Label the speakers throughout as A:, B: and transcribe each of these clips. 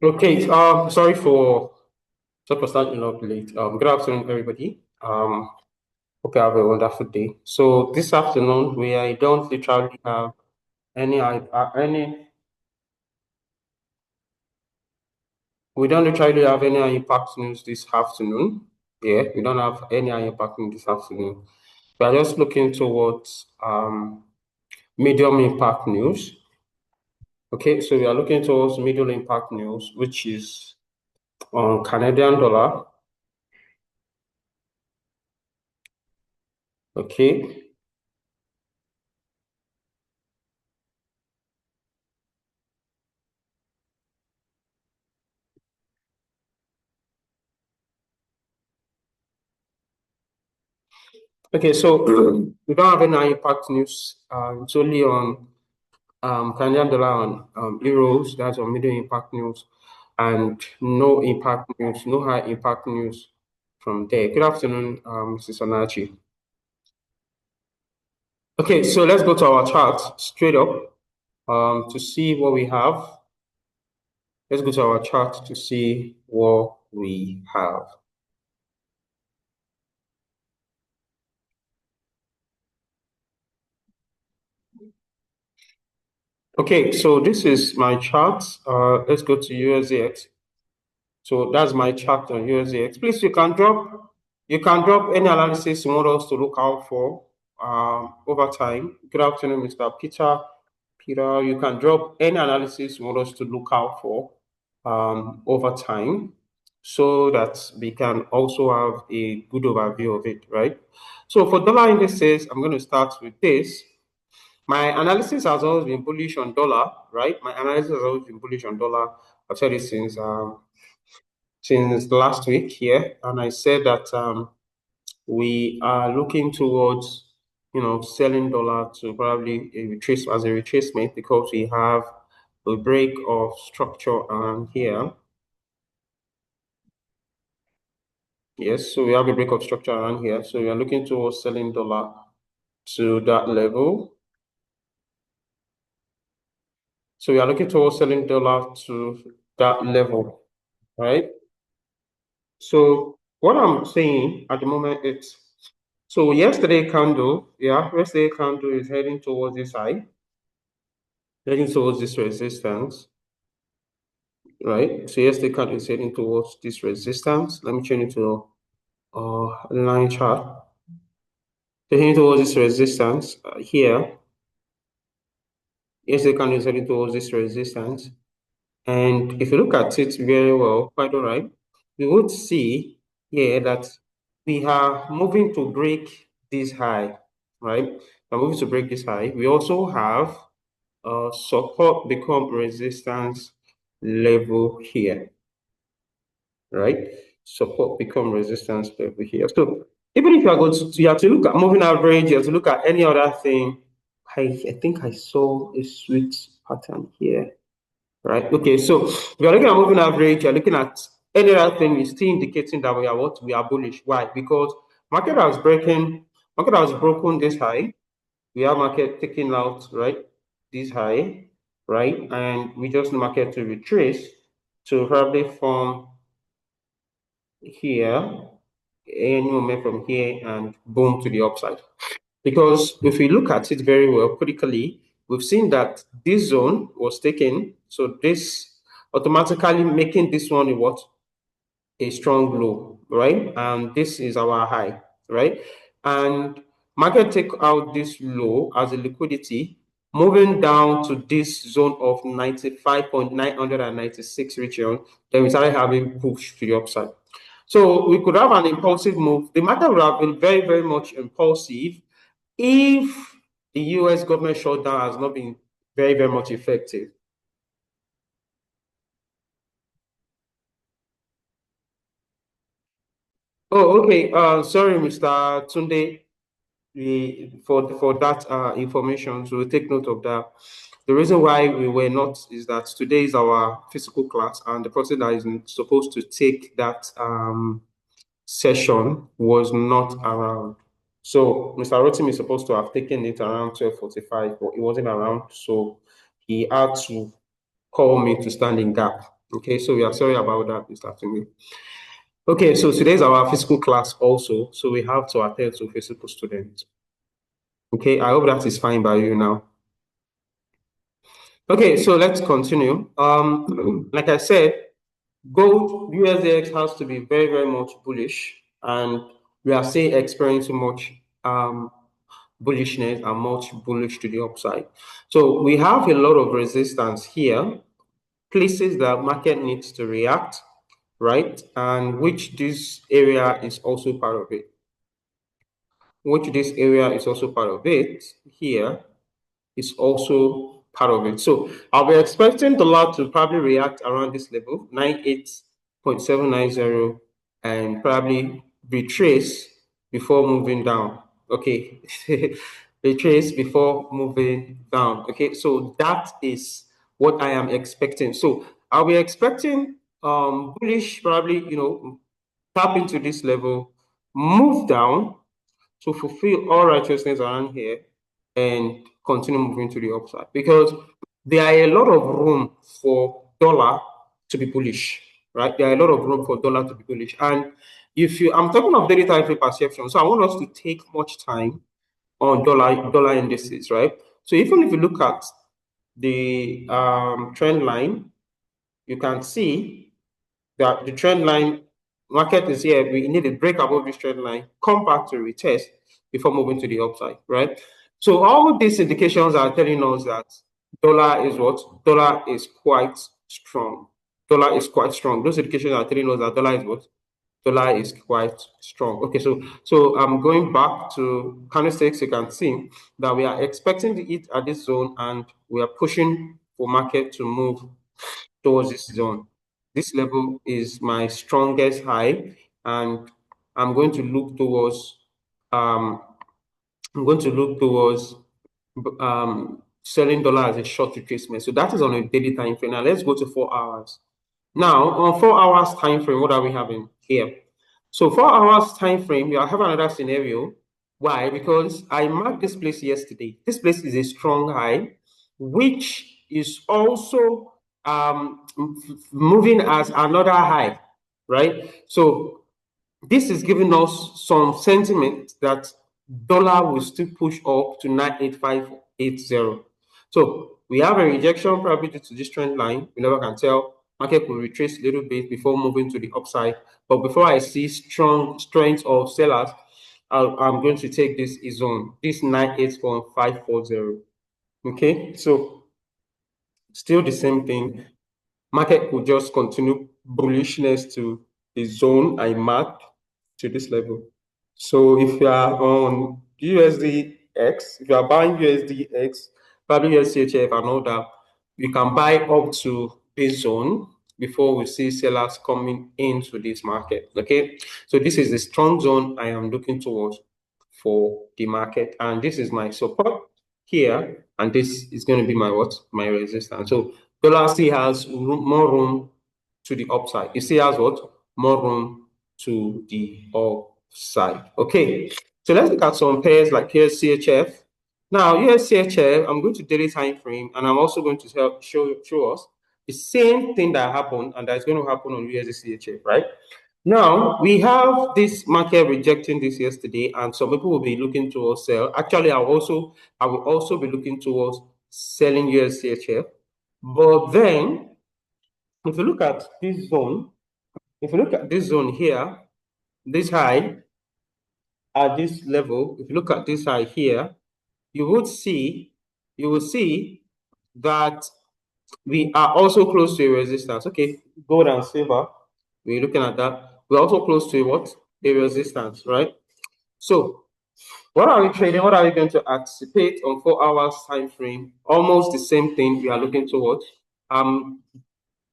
A: Okay, sorry for starting up late. Good afternoon, everybody. Hope you have a wonderful day. So this afternoon don't literally have any we don't literally have any impact news this afternoon. Yeah, we don't have any impact news this afternoon. We are just looking towards medium impact news. Okay, so we are looking towards medium impact news, which is on Canadian dollar. Okay. Okay, so we don't have any impact news. It's only on Canadian dollar and euros. That's on middle impact news, and no impact news, no high impact news from there. Good afternoon, Mrs. Onachi. Okay, so let's go to our chart straight up to see what we have. Let's go to our chart to see what we have. Okay, so this is my chart. Let's go to USDX. So that's my chart on USDX. Please, you can drop any analysis you want us to look out for over time. Good afternoon, Mr. Peter. Peter, you can drop any analysis you want us to look out for over time so that we can also have a good overview of it, right? So for dollar indices, I'm going to start with this. My analysis has always been bullish on dollar, right? My analysis has always been bullish on dollar. I've said it since last week here, and I said that we are looking towards, selling dollar to probably a retrace as a retracement because we have a break of structure around here. Yes, so we have a break of structure around here. So we are looking towards selling dollar to that level. So we are looking towards selling dollar to that level, right? So what I'm saying at the moment is, so yesterday candle is heading towards this high, heading towards this resistance, right? So yesterday candle is heading towards this resistance. Let me change it to line chart. So heading towards this resistance here. Yesterday candle is heading towards this resistance. And if you look at it very well, quite all right, we would see here that we are moving to break this high, right? We're moving to break this high. We also have support become resistance level here, right? Support become resistance level here. So even if you are going to, you have to look at moving average, you have to look at any other thing. I think I saw a sweet pattern here. Right. Okay. So if you're looking at moving average, you're looking at any other thing is still indicating that we are bullish. Why? Because market has broken this high. We have market taking out this high, right? And we just need market to retrace to probably form here, any moment from here and boom to the upside. Because if we look at it very well critically, we've seen that this zone was taken. So this automatically making this one a strong low, right? And this is our high, right? And market take out this low as a liquidity, moving down to this zone of 95.996 region, then we started having push to the upside. So we could have an impulsive move. The market would have been very, very much impulsive if the US government shutdown has not been very, very much effective. Oh, okay. Sorry, Mr. Tunde, for that information. So we'll take note of that. The reason why we were not is that today is our physical class, and the person that is supposed to take that session was not around. So Mr. Rotimi is supposed to have taken it around 12:45, but he wasn't around, so he had to call me to stand in gap. Okay, so we are sorry about that, Mr. Afternoon. Okay, so today's our physical class also, so we have to attend to physical students. Okay, I hope that is fine by you now. Okay, so let's continue. Like I said, gold USDX has to be very, very much bullish, and we are still experiencing much bullishness and much bullish to the upside. So we have a lot of resistance here, places that market needs to react, right? And which this area is also part of it. Which this area is also part of it here is also part of it. So I'll be expecting the lot to probably react around this level, 98.790, and probably retrace before moving down. Okay. Retrace before moving down. Okay. So that is what I am expecting. So I'll be expecting bullish, probably, tap into this level, move down to fulfill all righteousness around here and continue moving to the upside, because there are a lot of room for dollar to be bullish, right? There are a lot of room for dollar to be bullish. And if you, I'm talking of daily time frame perception, so I want us to take much time on dollar indices, right? So even if you look at the trend line, you can see that the trend line market is here. We need a break above this trend line, come back to retest before moving to the upside, right? So all these indications are telling us that dollar is what? Dollar is quite strong. Dollar is quite strong. Those indications are telling us that dollar is what? Dollar is quite strong. Okay, so I'm going back to candlesticks. You can see that we are expecting to hit at this zone, and we are pushing for market to move towards this zone. This level is my strongest high, and I'm going to look towards um, I'm going to look towards selling dollar as a short retracement. So that is on a daily time frame. Now let's go to 4 hours. Now on 4 hours time frame, what are we having here? So 4 hours time frame, we have another scenario. Why? Because I marked this place yesterday. This place is a strong high, which is also moving as another high, right? So this is giving us some sentiment that dollar will still push up to 98580. So we have a rejection probably due to this trend line. We never can tell. Market will retrace a little bit before moving to the upside. But before I see strong strength of sellers, I'm going to take this zone, this 981,540. Okay, so still the same thing. Market could just continue bullishness to the zone I marked to this level. So if you are on USDX, if you are buying USDX, probably USCHF and all that, you can buy up to this zone before we see sellers coming into this market. Okay, so this is the strong zone I am looking towards for the market, and this is my support here, and this is going to be my what? My resistance. So dollar still has more room to the upside. It still has what? More room to the upside. Okay, so let's look at some pairs like USCHF. Now, USCHF, I'm going to daily time frame, and I'm also going to show us the same thing that happened and that's going to happen on USDCHF, right? Now, we have this market rejecting this yesterday, and some people will be looking towards sell. Actually, I will also be looking towards selling USCHF. But then, if you look at this zone, if you look at this zone here, this high at this level, if you look at this high here, you would see, you will see that we are also close to a resistance. Okay, gold and silver, we're looking at that. We're also close to a what? A resistance, right? So what are we trading? What are we going to anticipate on 4 hours time frame? Almost the same thing we are looking towards.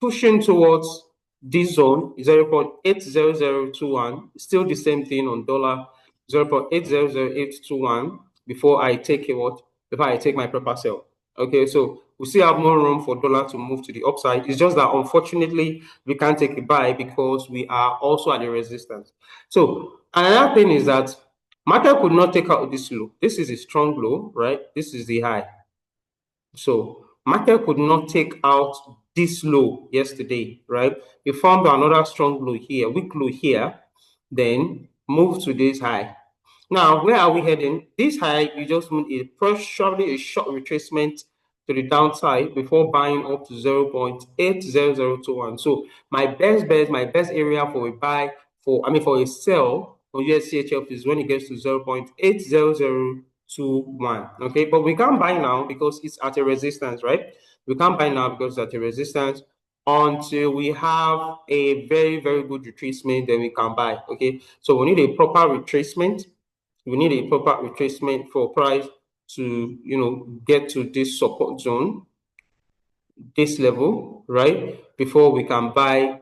A: Pushing towards this zone, 0.80021, still the same thing on dollar, 0.800821, before I take a what? Before I take my proper sell. Okay, so we still have more room for dollar to move to the upside. It's just that unfortunately we can't take a buy because we are also at a resistance. So another thing is that market could not take out this low. This is a strong low, right? This is the high. So market could not take out this low yesterday, right? We formed another strong low here, weak low here, then move to this high. Now, where are we heading? This high, you just need probably a short retracement to the downside before buying up to 0.80021. So my best bet, my best area for a buy for a sell on USCHF is when it gets to 0.80021. Okay, but we can't buy now because it's at a resistance, right? We can't buy now because it's at a resistance until we have a very, very good retracement, then we can buy. Okay, so we need a proper retracement. We need a proper retracement for price to get to this support zone, this level, right? Before we can buy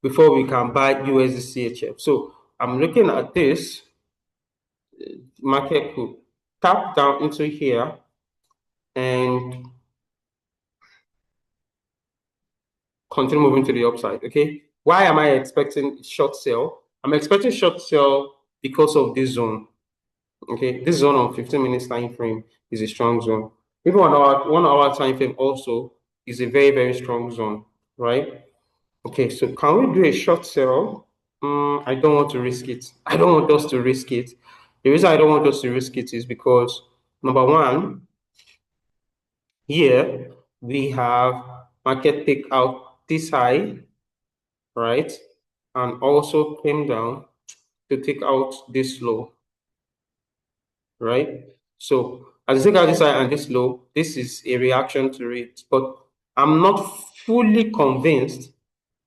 A: USD So I'm looking at this market could tap down into here and continue moving to the upside. Okay, why am I expecting short sell? I'm expecting short sell because of this zone. Okay, this zone on 15 minutes time frame is a strong zone. Even on our 1 hour time frame also is a very, very strong zone, right? Okay, so can we do a short sell? I don't want to risk it. I don't want us to risk it. The reason I don't want us to risk it is because number one, here we have market take out this high, right? And also came down to take out this low, right? So as you take out this high and this low, this is a reaction to it. But I'm not fully convinced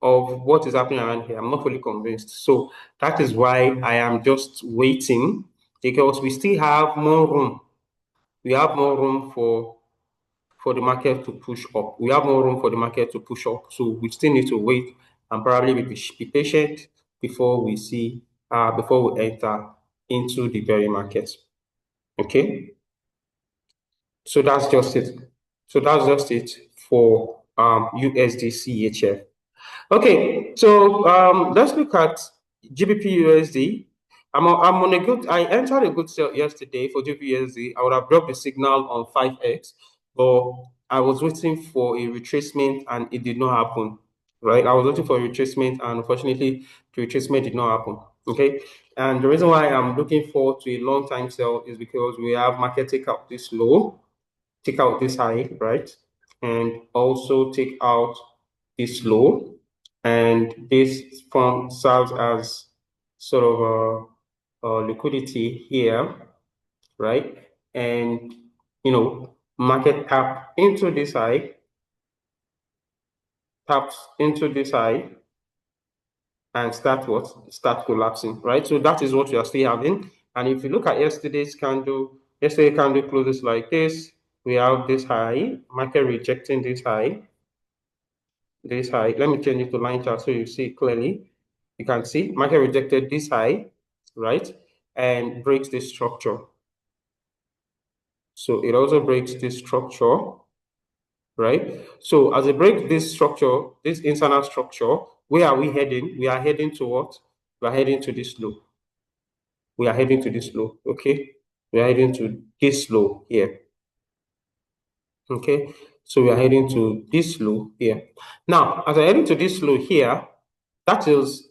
A: of what is happening around here. I'm not fully convinced. So that is why I am just waiting, because we still have more room. We have more room for the market to push up. We have more room for the market to push up. So we still need to wait and probably be patient before we see before we enter into the bear market. Okay. So that's just it. So that's just it for USD CHF. Okay, so let's look at GBP USD. I'm on a good. I entered a good sell yesterday for GBP USD. I would have dropped the signal on 5x, but I was waiting for a retracement and it did not happen. Right, I was waiting for a retracement and unfortunately the retracement did not happen. Okay, and the reason why I'm looking forward to a long time sell is because we have market take out this low, take out this high, right? And also take out this low. And this form serves as sort of a liquidity here, right? And, market tap into this high, taps into this high, and start collapsing, right? So that is what we are still having. And if you look at yesterday candle closes like this. We have this high, market rejecting this high, this high. Let me change it to line chart so you see clearly. You can see market rejected this high, right? And breaks this structure. So it also breaks this structure, right? So as it breaks this structure, this internal structure, where are we heading? We are heading to what? We are heading to this low. We are heading to this low, okay? We are heading to this low here. Okay, so we are heading to this low here. Now, as I'm heading to this low here, that is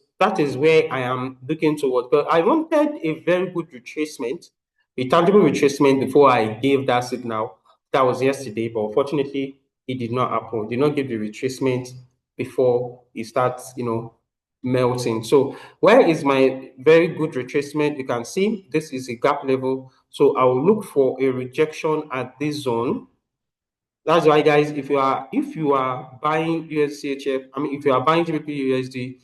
A: where I am looking towards. But I wanted a very good retracement, a tangible retracement before I gave that signal. That was yesterday, but unfortunately, it did not happen. It did not give the retracement before it starts, melting. So where is my very good retracement? You can see this is a gap level. So I will look for a rejection at this zone. That's why, guys, if you are buying USCHF, if you are buying GBP USD,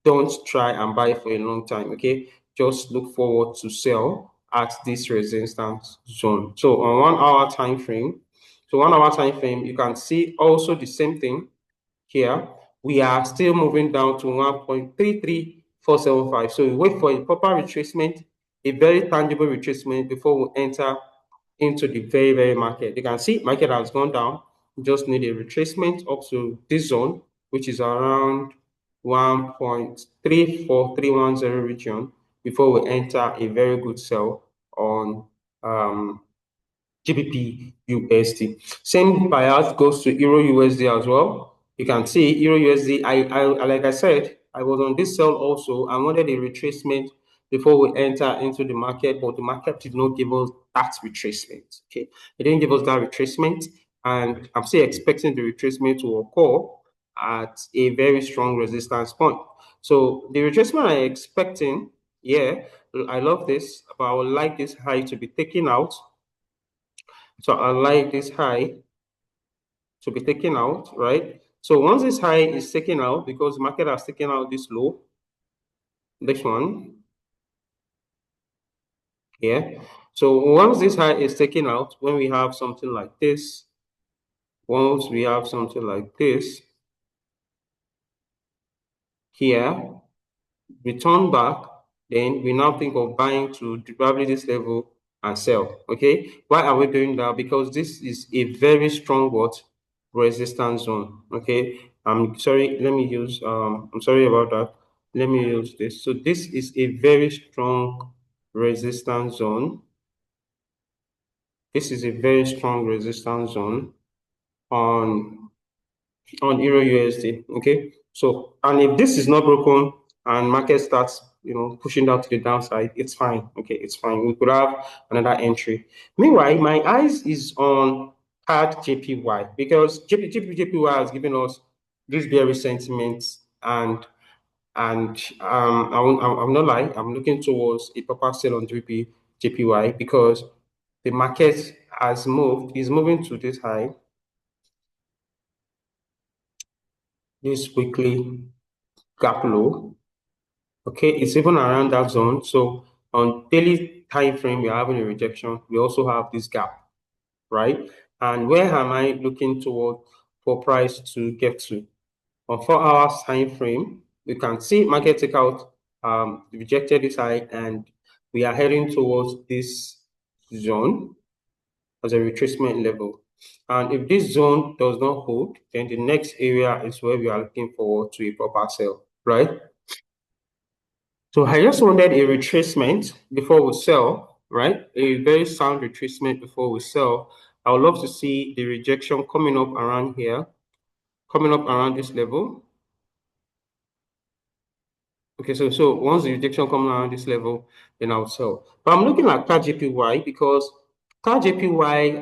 A: don't try and buy for a long time. Okay, just look forward to sell at this resistance zone. So on 1 hour time frame, you can see also the same thing here. We are still moving down to 1.33475. So we wait for a proper retracement, a very tangible retracement before we enter into the very, very market. You can see market has gone down. We just need a retracement up to this zone, which is around 1.34310 region before we enter a very good sell on GBP USD. Same bias goes to Euro USD as well. You can see Euro USD. Like I said, I was on this sell also. I wanted a retracement before we enter into the market, but the market did not give us that retracement. Okay, it didn't give us that retracement, and I'm still expecting the retracement to occur at a very strong resistance point. So the retracement I'm expecting, yeah, I love this, but I would like this high to be taken out. So I like this high to be taken out, right? So once this high is taken out, because the market has taken out this low, this one here. So once this high is taken out, when we have something like this, once we have something like this here, return back, then we now think of buying to probably this level and sell. Okay, why are we doing that? Because this is a very strong what resistance zone. Okay, I'm sorry, let me use I'm sorry about that, let me use this. So this is a very strong resistance zone. This is a very strong resistance zone on Euro USD. Okay, so and if this is not broken and market starts, pushing down to the downside, it's fine. Okay, it's fine. We could have another entry. Meanwhile, my eyes is on CAD JPY because JPY has given us this bearish sentiment, and I'm not lying. I'm looking towards a proper sell on JPY because the market has moved, is moving to this high, this weekly gap low. Okay, it's even around that zone. So on daily time frame, we're having a rejection. We also have this gap, right? And where am I looking toward for price to get to? On 4 hours time frame, we can see market take out rejected this high, and we are heading towards this zone as a retracement level. And if this zone does not hold, then the next area is where we are looking forward to a proper sell, right? So I just wanted a retracement before we sell, right? A very sound retracement before we sell. I would love to see the rejection coming up around here, coming up around this level. Okay, so once the rejection comes around this level, then I'll sell. But I'm looking at CAD because CAD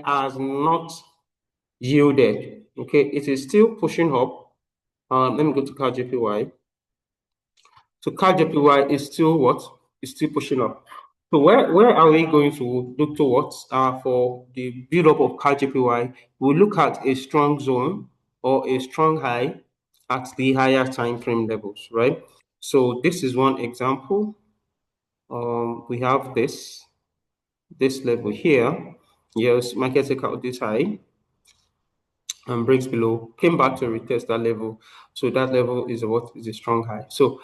A: has not yielded. Okay, it is still pushing up. Let me go to CAD. So CAD is still what? Is still pushing up. So where are we going to look towards for the build up of CAD? We'll look at a strong zone or a strong high at the higher time frame levels, right? So this is one example. We have this level here. Yes, market take out this high and breaks below, came back to retest that level. So that level is what is a strong high. So,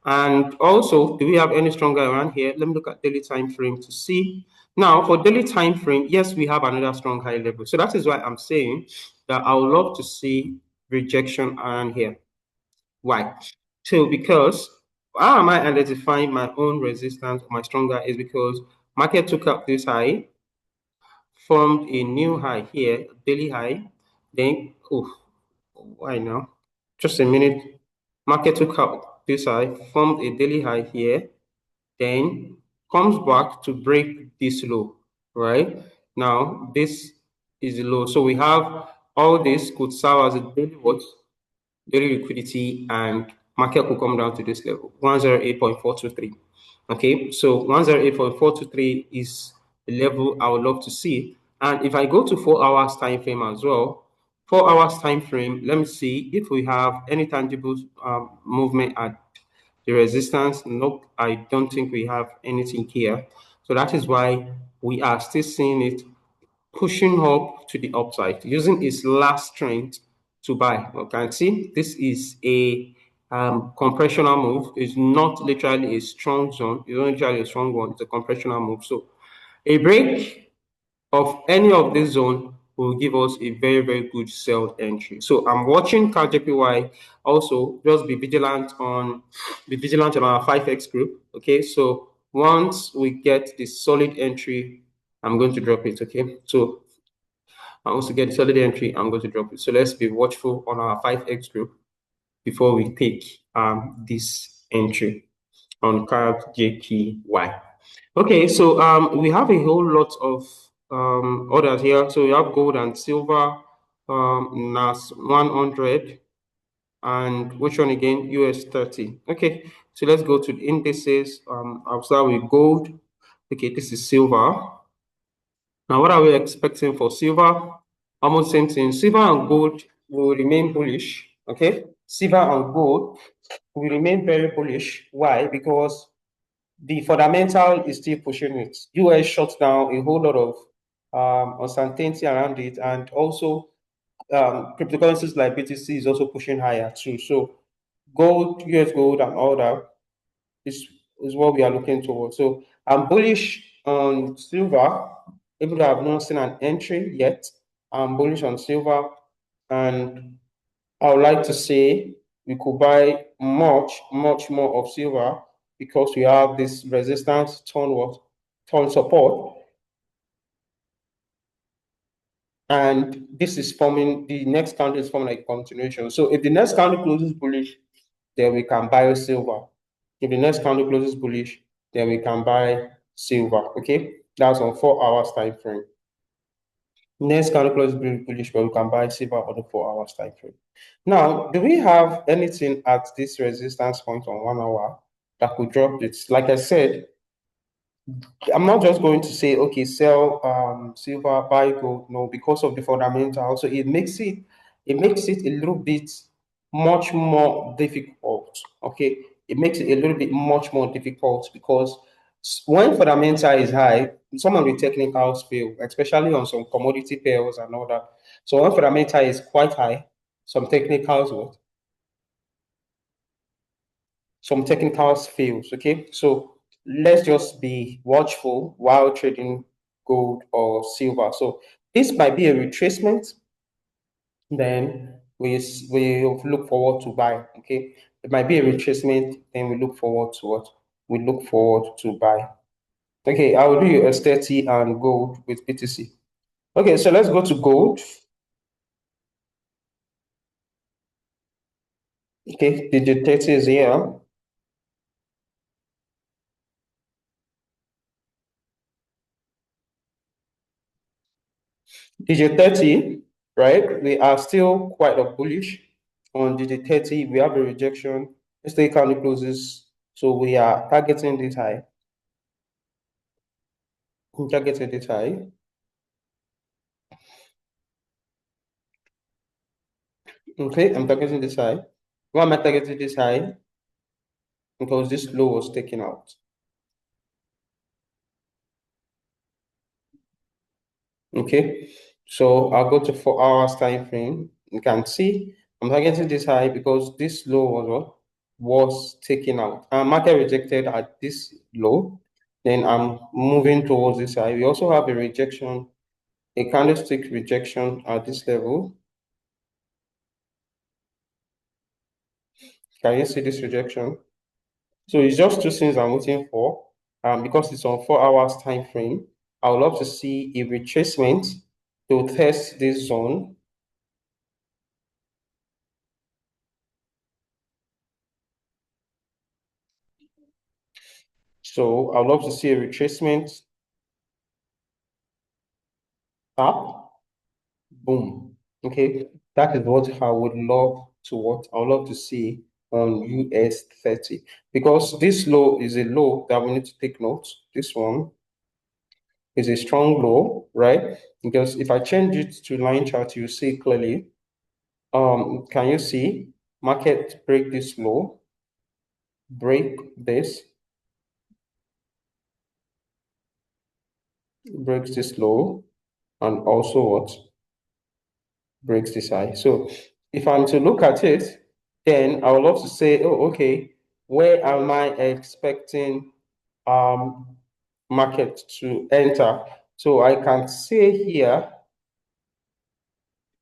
A: and also, do we have any stronger around here? Let me look at daily time frame to see. Now, for daily time frame, yes, we have another strong high level. So that is why I'm saying that I would love to see rejection around here. Why? So because how am I identifying my own resistance or my stronger is because market took up this high, formed a new high here, daily high, then oh, why now? Just a minute. Market took out this high, formed a daily high here, then comes back to break this low, right? Now, this is the low. So we have all this could serve as a daily what? Daily liquidity, and market could come down to this level, 108.423. Okay, so 108.423 is the level I would love to see. And if I go to 4 hours time frame as well, 4 hours time frame, let me see if we have any tangible movement at the resistance. Nope, I don't think we have anything here. So that is why we are still seeing it pushing up to the upside, using its last strength to buy. You can see this is a compressional move. It's not literally a strong zone. It's not literally a strong one. It's a compressional move. So a break of any of this zone will give us a very, very good sell entry. So I'm watching CAD. Also, just be vigilant on our 5X group. Okay, so once we get the solid entry, I'm going to drop it. Okay, so And once we get the solid entry, I'm going to drop it. So let's be watchful on our 5x group before we take this entry on card JQY. Okay, so we have a whole lot of orders here. So we have gold and silver, NAS 100, and which one again? US 30. Okay, so let's go to the indices. I'll start with gold. Okay, this is silver. Now, what are we expecting for silver? Almost same thing. Silver and gold will remain bullish. Okay, silver and gold will remain very bullish. Why? Because the fundamental is still pushing it. US shut down a whole lot of uncertainty around it, and also cryptocurrencies like BTC is also pushing higher too. So gold, US gold, and all that is is what we are looking towards. So I'm bullish on silver, even though I've not seen an entry yet. I'm bullish on silver, and I would like to say we could buy much more of silver because we have this resistance turn what turn support, and this is forming the next candle is forming like a continuation. So if the next candle closes bullish, then we can buy silver. If the next candle closes bullish, then we can buy silver. Okay, that's on 4 hours time frame. Next candle closes bullish, but we can buy silver on the 4 hours time frame. Now, do we have anything at this resistance point on 1 hour that could drop it? Like I said, I'm not just going to say, okay, sell silver, buy gold. No, because of the fundamental. So it makes it a little bit much more difficult. Okay, it makes it a little bit much more difficult because when fundamental is high, some of the technicals fail, especially on some commodity pairs and all that. So when fundamental is quite high, some technicals will some technicals fails. Okay, so let's just be watchful while trading gold or silver. So this might be a retracement, then we look forward to buy. Okay, it might be a retracement, then we look forward to what? We look forward to buy. Okay, I will do you S30 and gold with BTC. Okay, so let's go to gold. Okay, digit 30 is here. DJ30, right? We are still quite a bullish on DJ30. We have a rejection. Yesterday candle closes. So we are targeting this high. Targeting this high. Okay, I'm targeting this high. Why am I targeting this high? Because this low was taken out. Okay, so I'll go to 4 hours time frame. You can see I'm targeting this high because this low was what was taken out. Market rejected at this low. Then I'm moving towards this high. We also have a rejection, a candlestick rejection at this level. Can you see this rejection? So it's just two things I'm waiting for. Because it's on 4 hours time frame, I would love to see a retracement to test this zone. So I would love to see a retracement up, boom. Okay, that is what I would love to what I would love to see on US 30 because this low is a low that we need to take note. This one is a strong low, right? Because if I change it to line chart, you see clearly. Can you see market break this low, break this, breaks this low, and also what breaks this high. So if I'm to look at it, then I would love to say, oh, okay, where am I expecting um market to enter? So I can say here,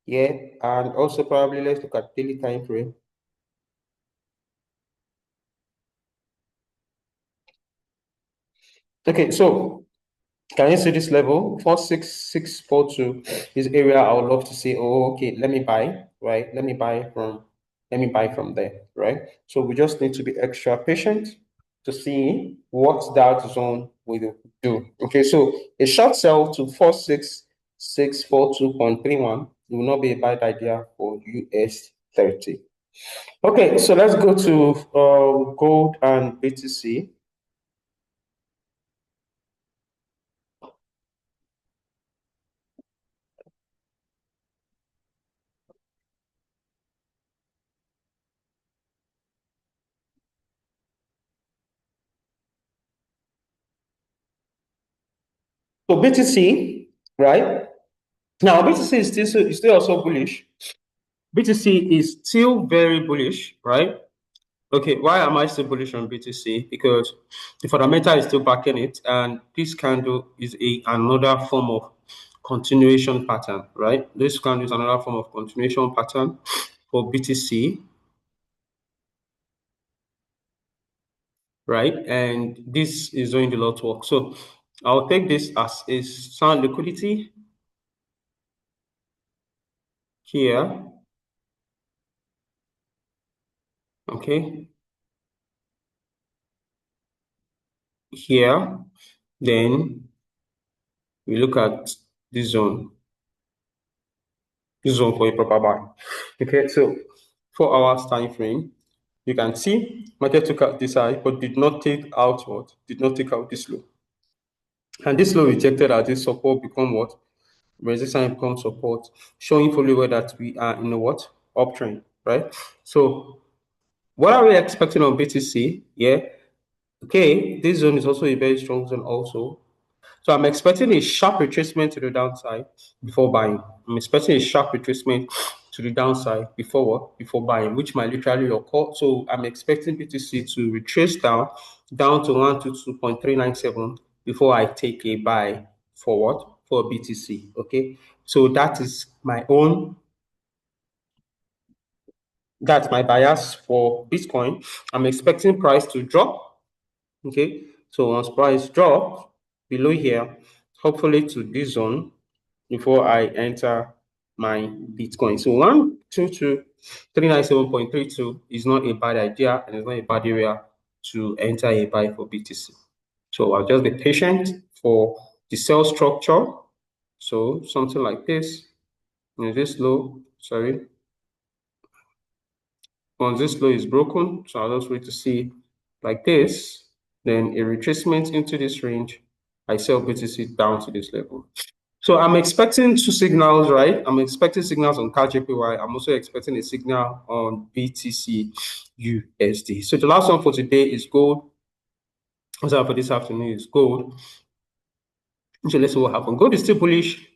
A: yeah, and also probably let's look at daily time frame. Okay, so Can you see this level? 46642 is area I would love to say, oh, okay, let me buy, right? Let me buy from there, right? So we just need to be extra patient to see what that zone will do. Okay, so a short sell to 46642.31 will not be a bad idea for US 30. Okay, so let's go to gold and BTC. So BTC, right? Now BTC is still also bullish. BTC is still very bullish, right? Okay, why am I still bullish on BTC? Because the fundamental is still backing it, and this candle is another form of continuation pattern, right? This candle is another form of continuation pattern for BTC, right? And this is doing the Lord's work. So I'll take this as a sound liquidity here, okay, here. Then we look at this zone. This zone for a proper buy. Okay, so 4 hours time frame. You can see market took out this high, but did not take out what? Did not take out this low. And this low rejected as this support become what? Resistance become support, showing fully well that we are in a what? Uptrend, right? So what are we expecting on BTC? Yeah. Okay, this zone is also a very strong zone also. So I'm expecting a sharp retracement to the downside before buying. I'm expecting a sharp retracement to the downside before what? Before buying, which might literally occur. So I'm expecting BTC to retrace down to 122.397 before I take a buy for what? For BTC. Okay. So that's my bias for Bitcoin. I'm expecting price to drop. Okay, so once price drop below here, hopefully to this zone before I enter my Bitcoin. So 122,397.32 is not a bad idea and it's not a bad area to enter a buy for BTC. So I'll just be patient for the sell structure. So something like this, this low, sorry, once this low is broken, so I'll just wait to see like this, then a retracement into this range, I sell BTC down to this level. So I'm expecting two signals, right? I'm expecting signals on CAD I'm also expecting a signal on BTC USD. So the last one for today is gold. What's up for this afternoon is gold. So let's see what happens. Gold is still bullish.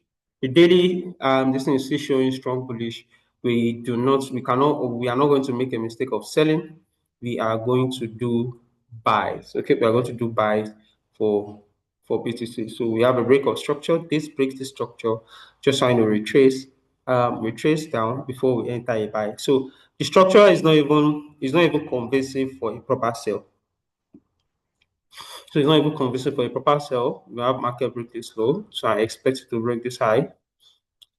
A: The daily this thing is still showing strong bullish. We are not going to make a mistake of selling. We are going to do buys. Okay, we are going to do buys for BTC. So we have a break of structure. This breaks the structure, just trying to retrace down before we enter a buy. So the structure is not even convincing for a proper sell. So it's not even convincing for a proper sell. We have market break this low. So I expect it to break this high.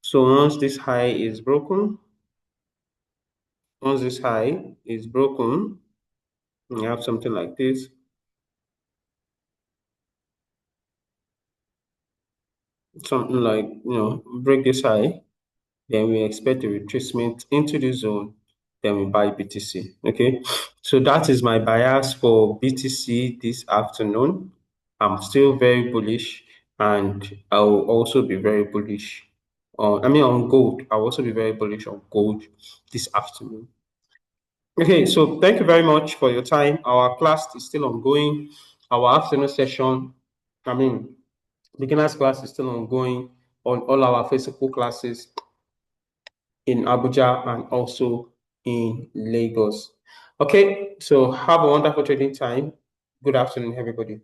A: So once this high is broken, we have something like this. Something like, break this high. Then we expect a retracement into the zone. Then we buy BTC. Okay. So that is my bias for BTC this afternoon. I'm still very bullish and I will also be very bullish on gold. I'll also be very bullish on gold this afternoon. Okay, so thank you very much for your time. Our class is still ongoing. Our afternoon session, I mean, beginners class is still ongoing on all our physical classes in Abuja and also in Lagos. Okay, so have a wonderful trading time. Good afternoon, everybody.